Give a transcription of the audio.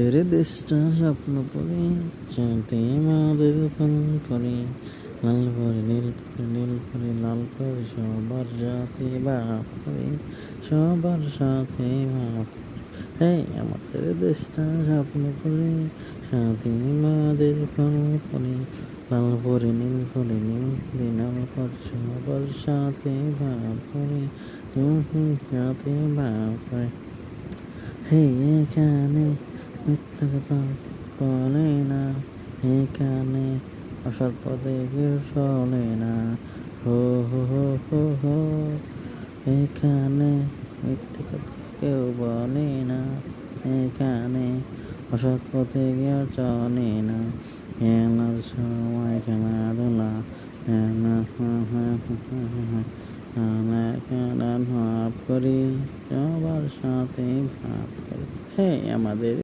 আমাদের দেশটা স্বপ্ন করি, চাঁদে আমাদের পান করি, লাল পরে নীল পরে নীল পরে লাল পরে সবার সাথে বাপ করি, সবার সাথে বাপ। হ্যাঁ, আমাদের দেশটা স্বপ্ন করি, সাথে আমাদের পান করি, লাল পরে নীল পরে নীল পরে লাল পরে সবার সাথে বাপ করি, সাথে বাপ করে। হেই এখানে মিথ্যা কথা বলে না, এখানে অসৎ পথে কেউ চলে না, হো হো হো হো হো। এখানে মিথ্যে কথা কেউ বলে না, এখানে অসৎ পথে কেউ চলে না। খেলার সময় খেলাধুলা, খেলার ভাব করি, সবার সাথে ভাব করি। হ্যাঁ, আমাদের